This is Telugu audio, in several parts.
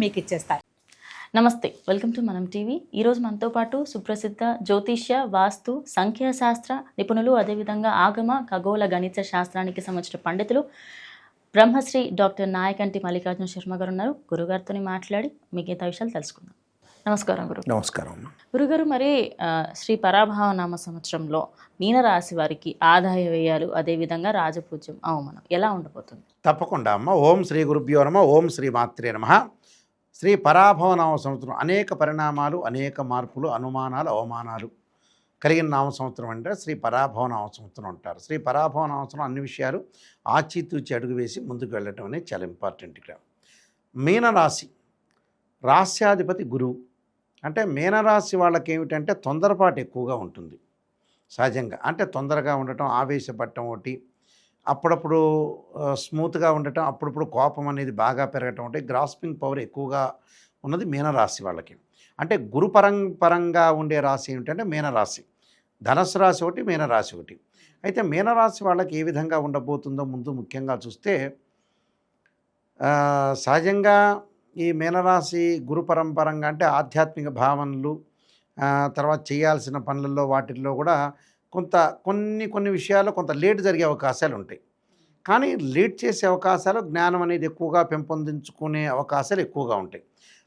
మీకు ఇచ్చేస్తారు. నమస్తే, వెల్కమ్ టు మనం టీవీ. ఈరోజు మనతో పాటు సుప్రసిద్ధ జ్యోతిష్య, వాస్తు, సంఖ్యాశాస్త్ర నిపుణులు, అదేవిధంగా ఆగమ ఖగోళ గణిత శాస్త్రానికి సంబంధించిన పండితులు బ్రహ్మశ్రీ డాక్టర్ నాయకంటి మల్లికార్జున శర్మ గారు ఉన్నారు. గురుగారితో మాట్లాడి మిగతా విషయాలు తెలుసుకుందాం. నమస్కారం గురు. నమస్కారం గురుగారు. మరి శ్రీ పరాభవ నామ సంవత్సరంలో మీనరాశి వారికి ఆదాయ వ్యయాలు, అదేవిధంగా రాజపూజ్యం, అవమానం ఎలా ఉండబోతుంది? తప్పకుండా అమ్మ. ఓం శ్రీ గురుభ్యో నమః. ఓం శ్రీ మాత్రే నమః. శ్రీ పరాభవ నామ సంవత్సరం అనేక పరిణామాలు, అనేక మార్పులు, అనుమానాలు, అవమానాలు కలిగిన నామ సంవత్సరం అంటే శ్రీ పరాభవ నామ సంవత్సరం అంటారు. శ్రీ పరాభవ నామ సంవత్సరం అన్ని విషయాలు ఆచితూచి అడుగు వేసి ముందుకు వెళ్ళటం అనేది చాలా ఇంపార్టెంట్. ఇక్కడ మీనరాశి రాస్యాధిపతి గురువు. అంటే మీనరాశి వాళ్ళకి ఏమిటంటే తొందరపాటు ఎక్కువగా ఉంటుంది సహజంగా. అంటే తొందరగా ఉండటం, ఆవేశపడటం ఒకటి, అప్పుడప్పుడు స్మూత్గా ఉండటం, అప్పుడప్పుడు కోపం అనేది బాగా పెరగటం ఒకటి, గ్రాస్పింగ్ పవర్ ఎక్కువగా ఉన్నది మీనరాశి వాళ్ళకి. అంటే గురుపరంగా ఉండే రాశి ఏమిటంటే మీనరాశి. ధనస్సు రాశి ఒకటి, మీనరాశి ఒకటి. అయితే మీనరాశి వాళ్ళకి ఏ విధంగా ఉండబోతుందో ముందు ముఖ్యంగా చూస్తే, సహజంగా ఈ మీనరాశి గురుపరంపరంగా అంటే ఆధ్యాత్మిక భావనలు, తర్వాత చేయాల్సిన పనులలో వాటిల్లో కూడా కొన్ని విషయాల్లో కొంత లేట్ జరిగే అవకాశాలు ఉంటాయి. కానీ లేట్ చేసే అవకాశాలు, జ్ఞానం అనేది ఎక్కువగా పెంపొందించుకునే అవకాశాలు ఎక్కువగా ఉంటాయి.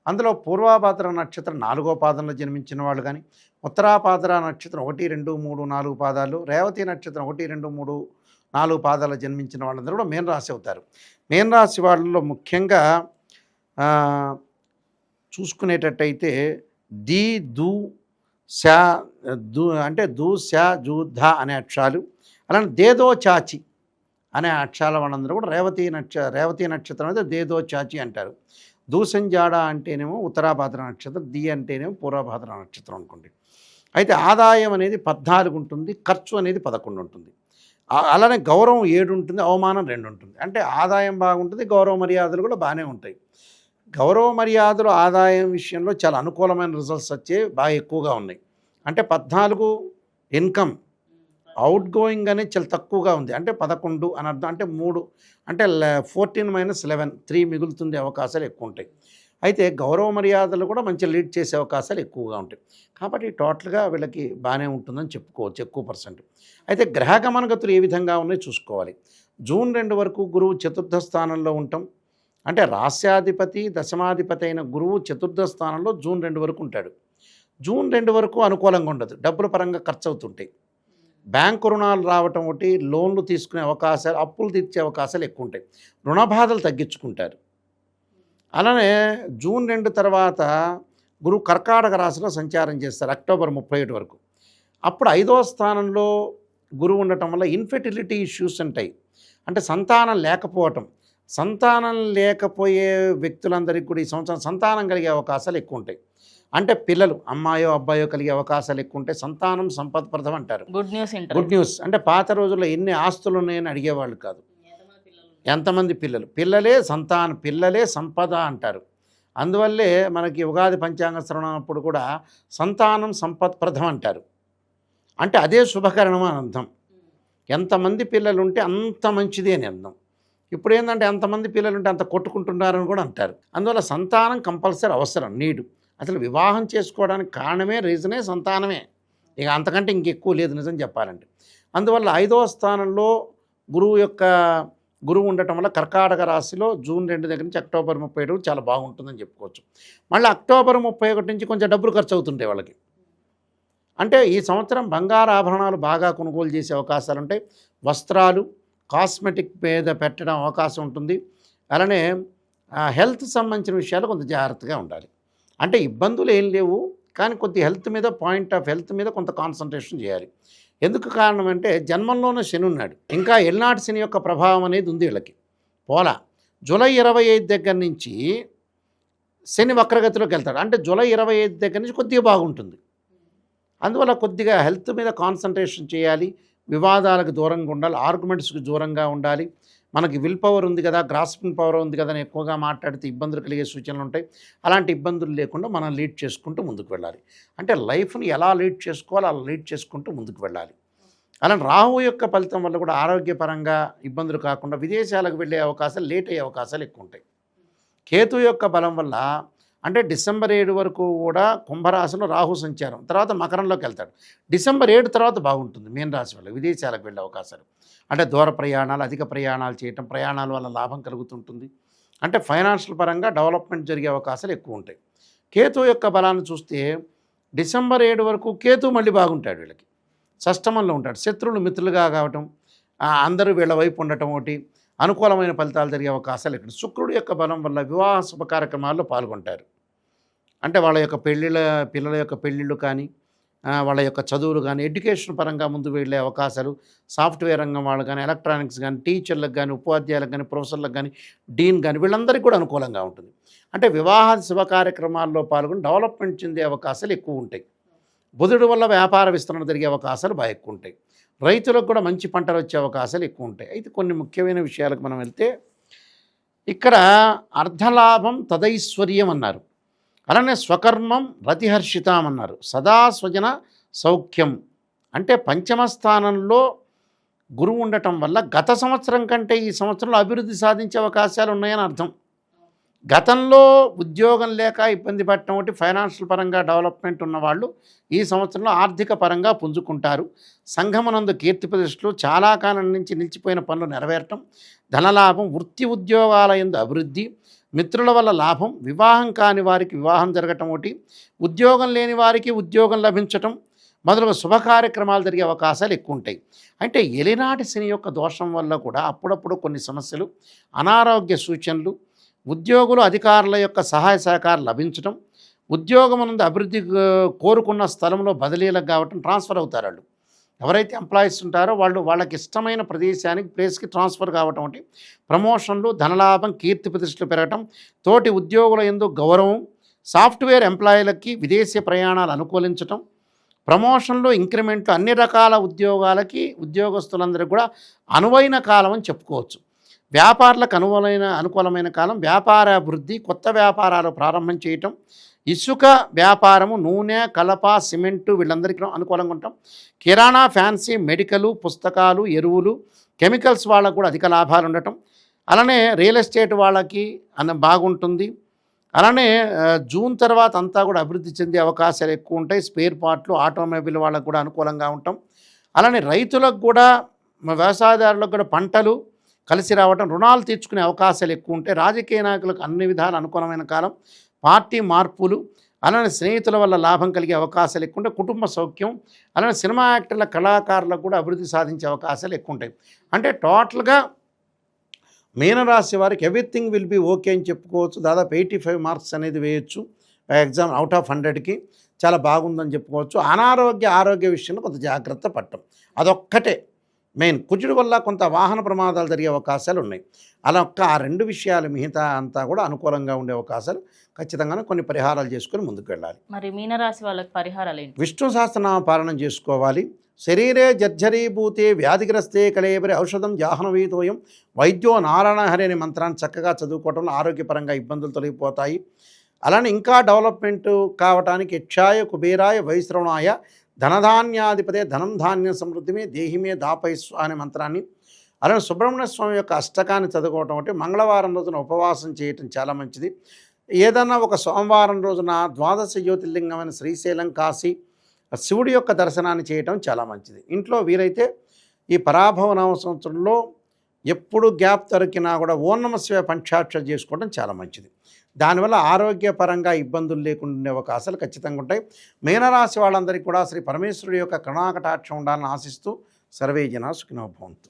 అందులో పూర్వాభాద్ర నక్షత్రం 4వ పాదంలో జన్మించిన వాళ్ళు కానీ, ఉత్తరాభాద్ర నక్షత్రం 1, 2, 3, 4 పాదాలు, రేవతి నక్షత్రం 1, 2, 3, 4 పాదాలు జన్మించిన వాళ్ళందరూ కూడా మీనరాశి అవుతారు. మీనరాశి వాళ్ళలో ముఖ్యంగా చూసుకునేటట్టయితే ది, దు, శా, దు అంటే దు, శా, జు, ధ అనే అక్షరాలు, అలానే దేదో చాచి అనే అక్షరాల వాళ్ళందరూ కూడా రేవతి నక్షత్రం అయితే దేదో చాచి అంటారు. దూసంజాడ అంటేనేమో ఉత్తరాభాద్ర నక్షత్రం, ది అంటేనేమో పూర్వభాద్ర నక్షత్రం అనుకోండి. అయితే ఆదాయం అనేది 14 ఉంటుంది, ఖర్చు అనేది 11 ఉంటుంది. అలానే గౌరవం 7 ఉంటుంది, అవమానం 2 ఉంటుంది. అంటే ఆదాయం బాగుంటుంది, గౌరవ మర్యాదలు కూడా బాగానే ఉంటాయి. గౌరవ మర్యాదలు ఆదాయం విషయంలో చాలా అనుకూలమైన రిజల్ట్స్ వచ్చే బాగా ఎక్కువగా ఉన్నాయి. అంటే 14 ఇన్కమ్, అవుట్ గోయింగ్ అనేది చాలా తక్కువగా ఉంది. అంటే 11 అని అర్థం. అంటే 3 అంటే 14 - 11 3 మిగులుతుంది, అవకాశాలు ఎక్కువ ఉంటాయి. అయితే గౌరవ మర్యాదలు కూడా మంచి లీడ్ చేసే అవకాశాలు ఎక్కువగా ఉంటాయి. కాబట్టి టోటల్గా వీళ్ళకి బాగానే ఉంటుందని చెప్పుకోవచ్చు, ఎక్కువ పర్సెంట్. అయితే గ్రహగమనగతులు ఏ విధంగా ఉన్నాయో చూసుకోవాలి. జూన్ 2 వరకు గురువు చతుర్థ స్థానంలో ఉంటాం. అంటే రాస్యాధిపతి, దశమాధిపతి అయిన గురువు చతుర్థ స్థానంలో జూన్ 2 వరకు ఉంటాడు. జూన్ 2 వరకు అనుకూలంగా ఉండదు, డబ్బుల పరంగా ఖర్చు అవుతుంటాయి. బ్యాంకు రుణాలు రావటం ఒకటి, లోన్లు తీసుకునే అవకాశాలు, అప్పులు తీర్చే అవకాశాలు ఎక్కువ ఉంటాయి. రుణ బాధలు తగ్గించుకుంటారు. అలానే జూన్ 2 తర్వాత గురువు కర్కాటక రాశిలో సంచారం చేస్తారు అక్టోబర్ 31 వరకు. అప్పుడు 5వ స్థానంలో గురువు ఉండటం వల్ల ఇన్ఫెర్టిలిటీ ఇష్యూస్ ఉంటాయి. అంటే సంతానం లేకపోవటం, సంతానం లేకపోయే వ్యక్తులందరికీ కూడా ఈ సంవత్సరం సంతానం కలిగే అవకాశాలు ఎక్కువ ఉంటాయి. అంటే పిల్లలు అమ్మాయో అబ్బాయో కలిగే అవకాశాలు ఎక్కువ ఉంటాయి. సంతానం సంపత్ప్రదం అంటారు. Good news. అంటే పాత రోజుల్లో ఎన్ని ఆస్తులు ఉన్నాయని అడిగేవాళ్ళు కాదు, ఎంతమంది పిల్లలు. పిల్లలే సంపద అంటారు. అందువల్లే మనకి ఉగాది పంచాంగ శ్రవణప్పుడు కూడా సంతానం సంపత్ప్రదం అంటారు. అంటే అదే శుభకరణం అని అర్థం. ఎంతమంది పిల్లలు ఉంటే అంత మంచిది అని అర్థం. ఇప్పుడు ఏంటంటే ఎంతమంది పిల్లలు ఉంటే అంత కొట్టుకుంటున్నారని కూడా అంటారు. అందువల్ల సంతానం కంపల్సరీ అవసరం, నీడు. అసలు వివాహం చేసుకోవడానికి కారణమే, రీజనే సంతానమే. ఇక అంతకంటే ఇంకెక్కువ లేదు నిజం చెప్పాలంటే. అందువల్ల 5వ స్థానంలో గురువు ఉండటం వల్ల కర్కాటక రాశిలో జూన్ 2 దగ్గర నుంచి అక్టోబర్ 31 చాలా బాగుంటుందని చెప్పుకోవచ్చు. మళ్ళీ అక్టోబర్ 31 నుంచి కొంచెం డబ్బులు ఖర్చు అవుతుంటాయి వాళ్ళకి. అంటే ఈ సంవత్సరం బంగారు ఆభరణాలు బాగా కొనుగోలు చేసే అవకాశాలు ఉంటాయి. వస్త్రాలు, కాస్మెటిక్ మీద పెట్టడం అవకాశం ఉంటుంది. అలానే హెల్త్ సంబంధించిన విషయాలు కొంత జాగ్రత్తగా ఉండాలి. అంటే ఇబ్బందులు ఏం లేవు, కానీ కొద్ది హెల్త్ మీద, పాయింట్ ఆఫ్ హెల్త్ మీద కొంత కాన్సన్ట్రేషన్ చేయాలి. ఎందుకు కారణం అంటే జన్మంలోనే శని ఉన్నాడు. ఇంకా ఎల్నాటి శని యొక్క ప్రభావం అనేది ఉంది వీళ్ళకి. పోలా జూలై 25 దగ్గర నుంచి శని వక్రగతిలోకి వెళ్తాడు. అంటే జూలై 25 దగ్గర నుంచి కొద్దిగా బాగుంటుంది. అందువల్ల కొద్దిగా హెల్త్ మీద కాన్సన్ట్రేషన్ చేయాలి. వివాదాలకు దూరంగా ఉండాలి, ఆర్గ్యుమెంట్స్కి దూరంగా ఉండాలి. మనకి విల్ పవర్ ఉంది కదా, గ్రాస్పింగ్ పవర్ ఉంది కదా అని ఎక్కువగా మాట్లాడితే ఇబ్బందులు కలిగే సూచనలు ఉంటాయి. అలాంటి ఇబ్బందులు లేకుండా మనం లీడ్ చేసుకుంటూ ముందుకు వెళ్ళాలి. అంటే లైఫ్ని ఎలా లీడ్ చేసుకోవాలో అలా లీడ్ చేసుకుంటూ ముందుకు వెళ్ళాలి. అలానే రాహు యొక్క ఫలితం వల్ల కూడా ఆరోగ్యపరంగా ఇబ్బందులు కాకుండా విదేశాలకు వెళ్ళే అవకాశాలు, లేట్ అయ్యే అవకాశాలు ఎక్కువ ఉంటాయి. కేతు యొక్క బలం వల్ల అంటే డిసెంబర్ 7 వరకు కూడా కుంభరాశిలో రాహు సంచారం, తర్వాత మకరంలోకి వెళ్తాడు. డిసెంబర్ 7 తర్వాత బాగుంటుంది మీన రాశి వల్ల విదేశాలకు వెళ్ళే అవకాశాలు, అంటే దూర ప్రయాణాలు, అధిక ప్రయాణాలు చేయటం, ప్రయాణాల వల్ల లాభం కలుగుతుంటుంది. అంటే ఫైనాన్షియల్ పరంగా డెవలప్మెంట్ జరిగే అవకాశాలు ఎక్కువ ఉంటాయి. కేతు యొక్క బలాన్ని చూస్తే డిసెంబర్ 7 వరకు కేతు మళ్ళీ బాగుంటాడు, వీళ్ళకి షష్టమంలో ఉంటాడు. శత్రువులు మిత్రులుగా కావటం, అందరూ వీళ్ళ వైపు ఉండటం, ఒకటి అనుకూలమైన ఫలితాలు జరిగే అవకాశాలు ఇక్కడ. శుక్రుడు యొక్క బలం వల్ల వివాహ శుభ కార్యక్రమాల్లో పాల్గొంటారు. అంటే వాళ్ళ యొక్క పిల్లల యొక్క పెళ్ళిళ్ళు కానీ, వాళ్ళ యొక్క చదువులు కానీ, ఎడ్యుకేషన్ పరంగా ముందు వెళ్ళే అవకాశాలు, సాఫ్ట్వేర్ రంగం వాళ్ళు కానీ, ఎలక్ట్రానిక్స్ కానీ, టీచర్లకు కానీ, ఉపాధ్యాయులకు కానీ, ప్రొఫెసర్లకు కానీ, డీన్ కానీ, వీళ్ళందరికీ కూడా అనుకూలంగా ఉంటుంది. అంటే వివాహ శుభ కార్యక్రమాల్లో పాల్గొని డెవలప్మెంట్ చెందే అవకాశాలు ఎక్కువ ఉంటాయి. బుధుడు వల్ల వ్యాపార విస్తరణ జరిగే అవకాశాలు బాగా ఎక్కువ ఉంటాయి. రైతులకు కూడా మంచి పంటలు వచ్చే అవకాశాలు ఎక్కువ ఉంటాయి. అయితే కొన్ని ముఖ్యమైన విషయాలకు మనం వెళ్తే ఇక్కడ అర్ధలాభం తదైశ్వర్యం అన్నారు, అలానే స్వకర్మం రతిహర్షితం అన్నారు, సదా స్వజన సౌఖ్యం. అంటే పంచమ స్థానంలో గురువు ఉండటం వల్ల గత సంవత్సరం కంటే ఈ సంవత్సరంలో అభివృద్ధి సాధించే అవకాశాలు ఉన్నాయని అర్థం. గతంలో ఉద్యోగం లేక ఇబ్బంది పడటం ఒకటి, ఫైనాన్షియల్ పరంగా డెవలప్మెంట్ ఉన్నవాళ్ళు ఈ సంవత్సరంలో ఆర్థిక పరంగా పుంజుకుంటారు. సంఘమునందు కీర్తి ప్రతిష్టలు, చాలా కాలం నుంచి నిలిచిపోయిన పనులు నెరవేరటం, ధనలాభం, వృత్తి ఉద్యోగాల యందు అభివృద్ధి, మిత్రుల వల్ల లాభం, వివాహం కాని వారికి వివాహం జరగటం ఒకటి, ఉద్యోగం లేని వారికి ఉద్యోగం లభించటం మొదలగు శుభ కార్యక్రమాలు జరిగే అవకాశాలు ఎక్కువ ఉంటాయి. అంటే ఎలినాటి శని యొక్క దోషం వల్ల కూడా అప్పుడప్పుడు కొన్ని సమస్యలు, అనారోగ్య సూచనలు, ఉద్యోగులు అధికారుల యొక్క సహాయ సహకారం లభించడం, ఉద్యోగం నుండి అభివృద్ధి కోరుకున్న స్థలంలో బదిలీలకు కావటం, ట్రాన్స్ఫర్ అవుతారు. వాళ్ళు ఎవరైతే ఎంప్లాయీస్ ఉంటారో వాళ్ళకి ఇష్టమైన ప్రదేశానికి ప్లేస్కి ట్రాన్స్ఫర్ కావటం ఒకటి, ప్రమోషన్లు, ధనలాభం, కీర్తి ప్రతిష్టలు పెరగటం, తోటి ఉద్యోగుల యందు గౌరవం, సాఫ్ట్వేర్ ఎంప్లాయీలకి విదేశీ ప్రయాణాలు అనుకూలించటం, ప్రమోషన్లు, ఇంక్రిమెంట్లు, అన్ని రకాల ఉద్యోగాలకి ఉద్యోగస్తులందరికీ కూడా అనువైన కాలం అని చెప్పుకోవచ్చు. వ్యాపారులకు అనుకూలమైన కాలం, వ్యాపారాభివృద్ధి, కొత్త వ్యాపారాలు ప్రారంభం చేయటం, ఇసుక వ్యాపారము, నూనె, కలప, సిమెంటు వీళ్ళందరికీ అనుకూలంగా ఉంటాం. కిరాణా, ఫ్యాన్సీ, మెడికలు, పుస్తకాలు, ఎరువులు, కెమికల్స్ వాళ్ళకు కూడా అధిక లాభాలు ఉండటం, అలానే రియల్ ఎస్టేట్ వాళ్ళకి బాగుంటుంది. అలానే జూన్ తర్వాత అంతా కూడా అభివృద్ధి చెందే అవకాశాలు ఎక్కువ ఉంటాయి. స్పేర్ పార్ట్లు, ఆటోమొబైల్ వాళ్ళకు కూడా అనుకూలంగా ఉంటాం. అలానే రైతులకు కూడా, వ్యవసాయదారులకు కూడా పంటలు కలిసి రావటం, రుణాలు తీర్చుకునే అవకాశాలు ఎక్కువ ఉంటాయి. రాజకీయ నాయకులకు అన్ని విధాలు అనుకూలమైన కాలం, పార్టీ మార్పులు, అలానే స్నేహితుల వల్ల లాభం కలిగే అవకాశాలు ఎక్కువ ఉంటాయి. కుటుంబ సౌఖ్యం, అలానే సినిమా యాక్టర్ల, కళాకారులకు కూడా అభివృద్ధి సాధించే అవకాశాలు ఎక్కువ ఉంటాయి. అంటే టోటల్గా మీనరాశి వారికి ఎవ్రీథింగ్ విల్ బి ఓకే అని చెప్పుకోవచ్చు. దాదాపు 85 మార్క్స్ అనేది వేయచ్చు ఎగ్జామ్ అవుట్ ఆఫ్ 100కి. చాలా బాగుందని చెప్పుకోవచ్చు. ఆరోగ్య విషయంలో కొంత జాగ్రత్త పడటం అదొక్కటే మెయిన్. కుజుడు వల్ల కొంత వాహన ప్రమాదాలు జరిగే అవకాశాలు ఉన్నాయి. అలా ఆ 2 విషయాలు, మిగతా అంతా కూడా అనుకూలంగా ఉండే అవకాశాలు ఖచ్చితంగా కొన్ని పరిహారాలు చేసుకొని ముందుకు వెళ్ళాలి. మరి మీనరాశి వాళ్ళకి పరిహారాలు ఏంటి? విష్ణు సహస్రనామ పాలన చేసుకోవాలి. శరీరే జర్జరీభూతే వ్యాధిగ్రస్తే కళేబరి ఔషధం జాహ్నవీతోయం వైద్యో నారాయణహరి అనే మంత్రాన్ని చక్కగా చదువుకోవడంలో ఆరోగ్యపరంగా ఇబ్బందులు తొలగిపోతాయి. అలానే ఇంకా డెవలప్మెంట్ కావటానికి యక్షాయ, కుబేరాయ, వైశ్రవణాయ, ధనధాన్యాధిపతే ధనం ధాన్య సమృద్ధిమే దేహిమే దాపైస్వ అనే మంత్రాన్ని, అలానే సుబ్రహ్మణ్య స్వామి యొక్క అష్టకాన్ని చదువుకోవటం ఒకటి, మంగళవారం రోజున ఉపవాసం చేయటం చాలా మంచిది. ఏదన్నా ఒక సోమవారం రోజున ద్వాదశ జ్యోతిర్లింగమైన శ్రీశైలం, కాశీ, శివుడి యొక్క దర్శనాన్ని చేయటం చాలా మంచిది. ఇంట్లో వీరైతే ఈ పరాభవ నామ సంవత్సరంలో ఎప్పుడు గ్యాప్ దొరికినా కూడా ఓం నమః శివాయ పంచాక్షరి చేసుకోవడం చాలా మంచిది. దానివల్ల ఆరోగ్యపరంగా ఇబ్బందులు లేకుండా ఉండే అవకాశాలు ఖచ్చితంగా ఉంటాయి. మీనరాశి వాళ్ళందరికీ కూడా శ్రీ పరమేశ్వరుడి యొక్క కరుణాకటాక్షం ఉండాలని ఆశిస్తూ సర్వే జనా సుఖినో భవంతు.